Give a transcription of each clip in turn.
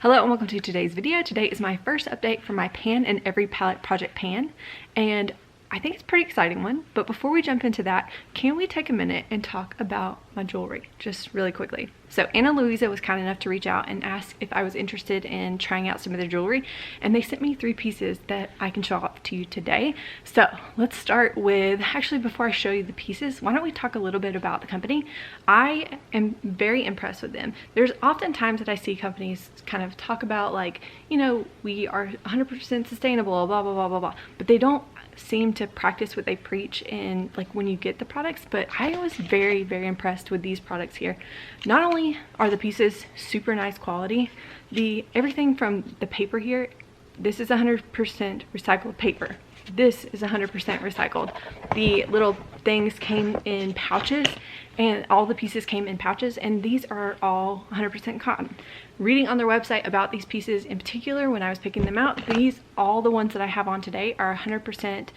Hello and welcome to today's video. Today is my first update for my Pan in Every Palette project pan, and I think it's a pretty exciting one. But before we jump into that, can we take a minute and talk about my jewelry just really quickly? So Ana Luisa was kind enough to reach out and ask if I was interested in trying out some of their jewelry, and they sent me 3 pieces that I can show off to you today. So let's start with, actually before I show you the pieces, why don't we talk a little bit about the company. I am very impressed with them. There's often times that I see companies kind of talk about, like, you know, we are 100% sustainable, blah blah blah blah blah, but they don't seem to practice what they preach in, like, when you get the products. But I was very impressed with these products here. Not only are the pieces super nice quality, everything from the paper here, this is 100% recycled paper. This is 100% recycled. The little things came in pouches, and all the pieces came in pouches, and these are all 100% cotton. Reading on their website about these pieces in particular, when I was picking them out, all the ones that I have on today are 100%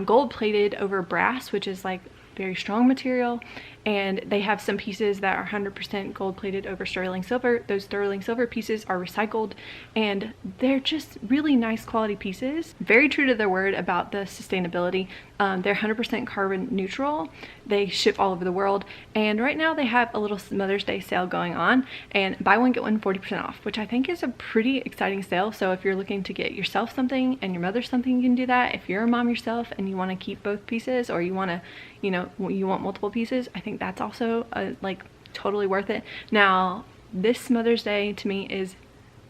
gold plated over brass, which is like very strong material, and they have some pieces that are 100% gold plated over sterling silver. Those sterling silver pieces are recycled, and they're just really nice quality pieces. Very true to their word about the sustainability. They're 100% carbon neutral. They ship all over the world, and right now they have a little Mother's Day sale going on, and buy one get one 40% off, which I think is a pretty exciting sale. So if you're looking to get yourself something and your mother something, you can do that. If you're a mom yourself and you want to keep both pieces, or you want to, you know, you want multiple pieces, I think that's also like totally worth it. Now this Mother's Day to me is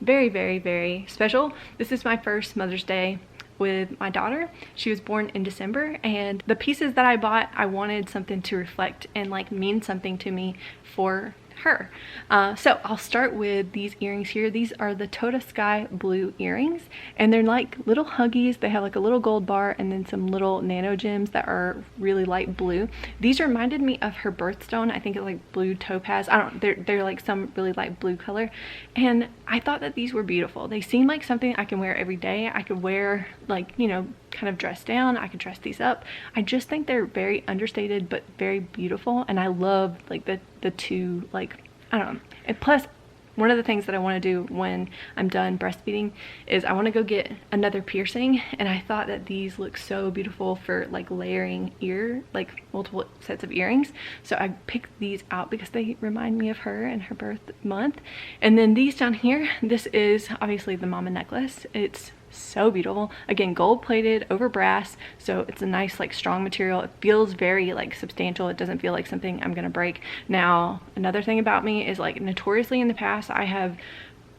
very special. This is my first Mother's Day with my daughter. She was born in December, and the pieces that I bought, I wanted something to reflect and like mean something to me for her. So I'll start with these earrings here. These are the Tota sky blue earrings, and they're like little huggies. They have like a little gold bar and then some little nano gems that are really light blue. These reminded me of her birthstone. I think it's like blue topaz. They're like some really light blue color, and I thought that these were beautiful. They seem like something I can wear every day. I could wear, like, you know, kind of dress down. I could dress these up. I just think they're very understated but very beautiful, and I love like the two, like, I don't know. And plus, one of the things that I want to do when I'm done breastfeeding is I want to go get another piercing, and I thought that these look so beautiful for like layering like multiple sets of earrings. So I picked these out because they remind me of her and her birth month. And then these down here, this is obviously the mama necklace. It's so beautiful. Again, gold plated over brass, so it's a nice like strong material. It feels very like substantial. It doesn't feel like something I'm gonna break. Now another thing about me is, like, notoriously in the past I have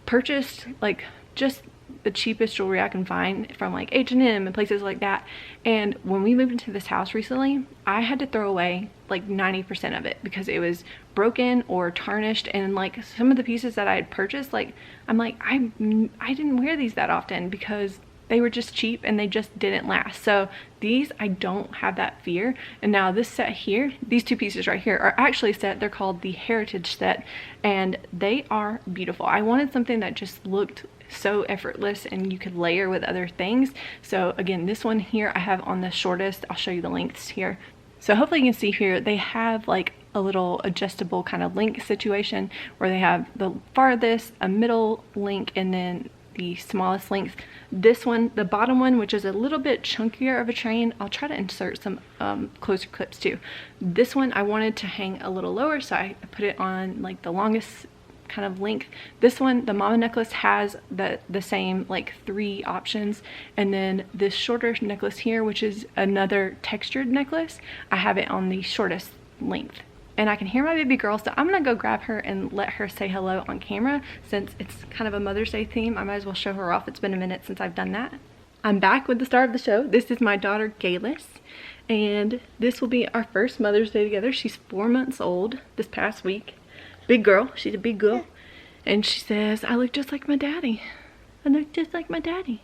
purchased like just the cheapest jewelry I can find from like H&M and places like that, and when we moved into this house recently, I had to throw away like 90% of it because it was broken or tarnished. And like some of the pieces that I had purchased, like, I'm like, I didn't wear these that often because they were just cheap and they just didn't last. So these, I don't have that fear. And now this set here, these 2 pieces right here are actually set. They're called the Heritage set, and they are beautiful. I wanted something that just looked so effortless and you could layer with other things. So again, this one here I have on the shortest. I'll show you the lengths here. So hopefully you can see here, they have like a little adjustable kind of link situation where they have the farthest, a middle link, and then the smallest length. This one, the bottom one, which is a little bit chunkier of a train, I'll try to insert some closer clips too. This one I wanted to hang a little lower, so I put it on like the longest kind of length. This one, the mama necklace, has the same like 3 options, and then this shorter necklace here, which is another textured necklace, I have it on the shortest length. And I can hear my baby girl, so I'm gonna go grab her and let her say hello on camera. Since it's kind of a Mother's Day theme, I might as well show her off. It's been a minute since I've done that. I'm back with the star of the show. This is my daughter Gayless, and this will be our first Mother's Day together. She's 4 months old this past week. Big girl. She's a big girl. And she says, I look just like my daddy. I look just like my daddy.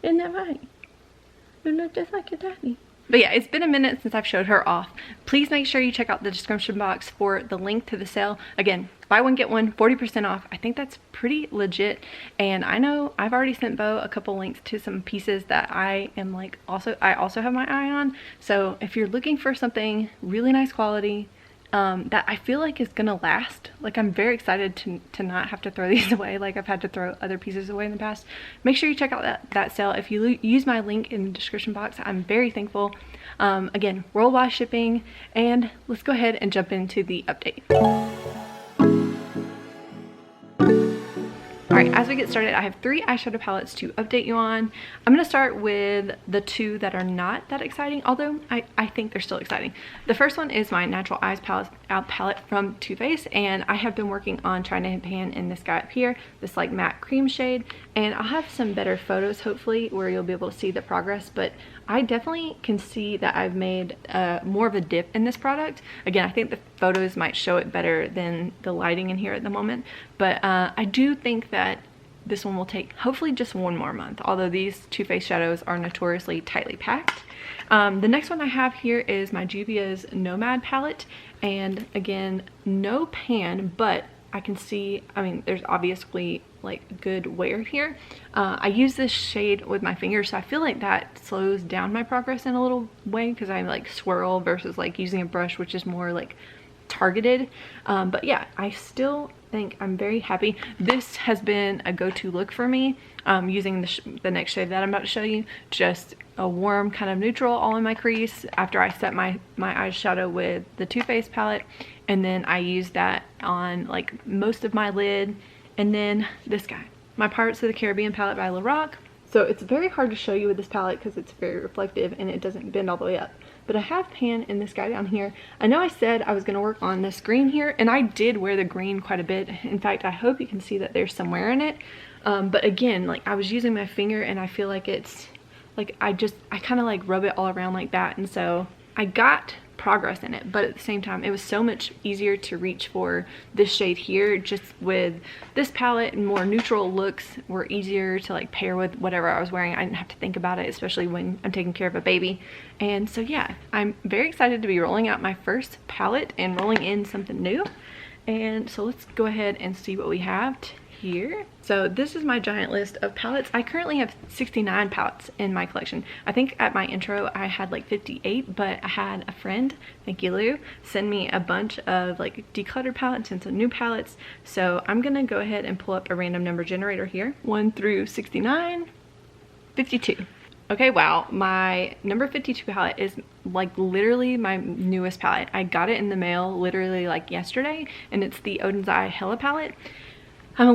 Isn't that right? You look just like your daddy. But yeah, it's been a minute since I've showed her off. Please make sure you check out the description box for the link to the sale. Again, buy one get one 40% off. I think that's pretty legit, and I know I've already sent Bo a couple links to some pieces that I also have my eye on. So if you're looking for something really nice quality, that I feel like is gonna last. Like, I'm very excited to not have to throw these away like I've had to throw other pieces away in the past. Make sure you check out that sale. If you use my link in the description box, I'm very thankful. Again, worldwide shipping, and let's go ahead and jump into the update. Alright, as we get started, I have 3 eyeshadow palettes to update you on. I'm going to start with the 2 that are not that exciting, although I think they're still exciting. The first one is my Natural Eyes palette from Too Faced, and I have been working on trying to hit pan in this guy up here, this like matte cream shade, and I'll have some better photos hopefully where you'll be able to see the progress, but I definitely can see that I've made more of a dip in this product. Again, I think the photos might show it better than the lighting in here at the moment, but I do think that this one will take hopefully just 1 more month, although these Too Faced shadows are notoriously tightly packed. The next one I have here is my Juvia's Nomad palette, and again, no pan, but I can see, I mean, there's obviously like good wear here. I use this shade with my fingers, so I feel like that slows down my progress in a little way because I like swirl versus like using a brush, which is more like targeted. But yeah, I still think I'm very happy. This has been a go-to look for me, using the next shade that I'm about to show you. Just a warm kind of neutral all in my crease after I set my eyeshadow with the Too Faced palette, and then I use that on like most of my lid. And then this guy, my Pirates of the Caribbean palette by Lorac. So it's very hard to show you with this palette because it's very reflective and it doesn't bend all the way up. But I have pan in this guy down here. I know I said I was going to work on this green here, and I did wear the green quite a bit. In fact, I hope you can see that there's somewhere in it. But again, like I was using my finger and I feel like it's like I kind of like rub it all around like that, and so I got progress in it, but at the same time it was so much easier to reach for this shade here. Just with this palette, and more neutral looks were easier to like pair with whatever I was wearing. I didn't have to think about it, especially when I'm taking care of a baby. And so yeah, I'm very excited to be rolling out my first palette and rolling in something new. And so let's go ahead and see what we have here. So this is my giant list of palettes. I currently have 69 palettes in my collection. I think at my intro I had like 58, but I had a friend, thank you Lou, send me a bunch of like decluttered palettes and some new palettes. So I'm gonna go ahead and pull up a random number generator here. 1 through 69, 52. Okay, wow, my number 52 palette is like literally my newest palette. I got it in the mail literally like yesterday, and it's the Odin's Eye Hella palette. I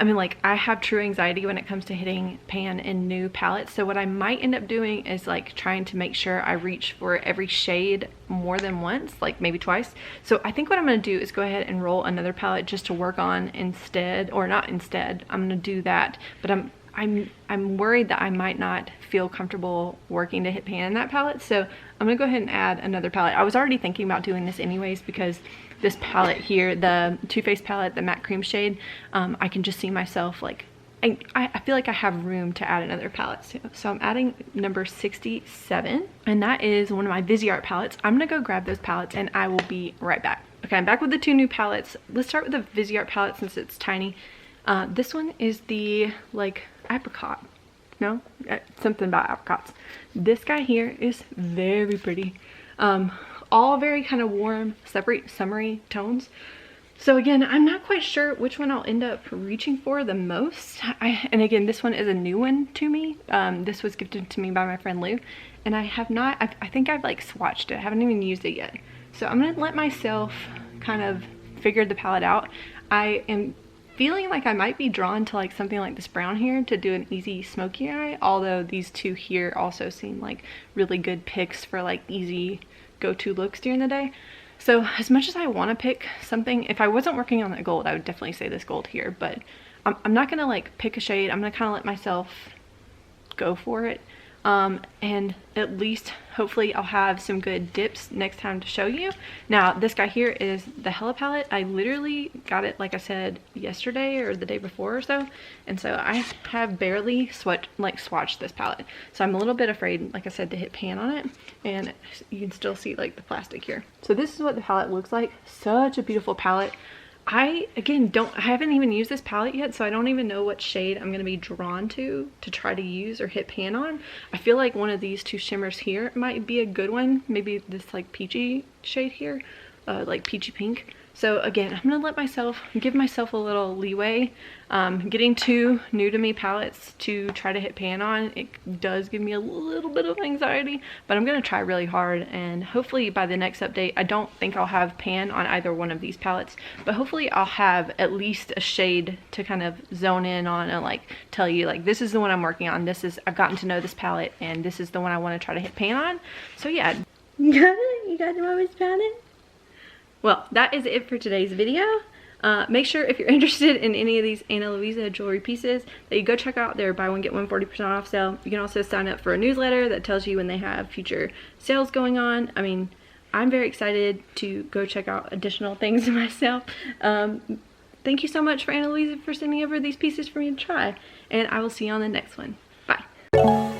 mean, like I have true anxiety when it comes to hitting pan in new palettes. So what I might end up doing is like trying to make sure I reach for every shade more than once, like maybe twice. So I think what I'm going to do is go ahead and roll another palette just to work on instead, or not instead. I'm going to do that, but I'm worried that I might not feel comfortable working to hit pan in that palette. So I'm gonna go ahead and add another palette. I was already thinking about doing this anyways because this palette here, the Too Faced palette, the matte cream shade, I can just see myself like, I feel like I have room to add another palette too. So I'm adding number 67, and that is one of my Viseart palettes. I'm gonna go grab those palettes and I will be right back. Okay, I'm back with the 2 new palettes. Let's start with the Viseart palette since it's tiny. This one is the like apricot, no, something about apricots. This guy here is very pretty. All very kind of warm, separate, summery tones. So again, I'm not quite sure which one I'll end up reaching for the most. And again, this one is a new one to me. This was gifted to me by my friend Lou, and I have not, I think I've like swatched it. I haven't even used it yet. So I'm gonna let myself kind of figure the palette out. I am feeling like I might be drawn to like something like this brown here to do an easy smoky eye, although these 2 here also seem like really good picks for like easy go-to looks during the day. So as much as I want to pick something, if I wasn't working on that gold, I would definitely say this gold here, but I'm not gonna like pick a shade. I'm gonna kind of let myself go for it. And at least hopefully I'll have some good dips next time to show you. Now this guy here is the Hella palette. I literally got it, like I said, yesterday or the day before or so, and so I have barely swatched this palette, so I'm a little bit afraid, like I said, to hit pan on it. And you can still see like the plastic here. So this is what the palette looks like. Such a beautiful palette. I haven't even used this palette yet, so I don't even know what shade I'm going to be drawn to try to use or hit pan on. I feel like one of these 2 shimmers here might be a good one. Maybe this like peachy shade here. like peachy pink. So again, I'm gonna give myself a little leeway. Getting 2 new to me palettes to try to hit pan on, it does give me a little bit of anxiety, but I'm gonna try really hard, and hopefully by the next update, I don't think I'll have pan on either one of these palettes, but hopefully I'll have at least a shade to kind of zone in on and like tell you like, this is the one I'm working on, I've gotten to know this palette, and this is the one I want to try to hit pan on. So yeah. You got it? You got your mama's palette? Well, that is it for today's video. Make sure if you're interested in any of these Ana Luisa jewelry pieces that you go check out their buy one get one 40% off sale. You can also sign up for a newsletter that tells you when they have future sales going on. I mean, I'm very excited to go check out additional things myself. Thank you so much for Ana Luisa for sending over these pieces for me to try, and I will see you on the next one. Bye.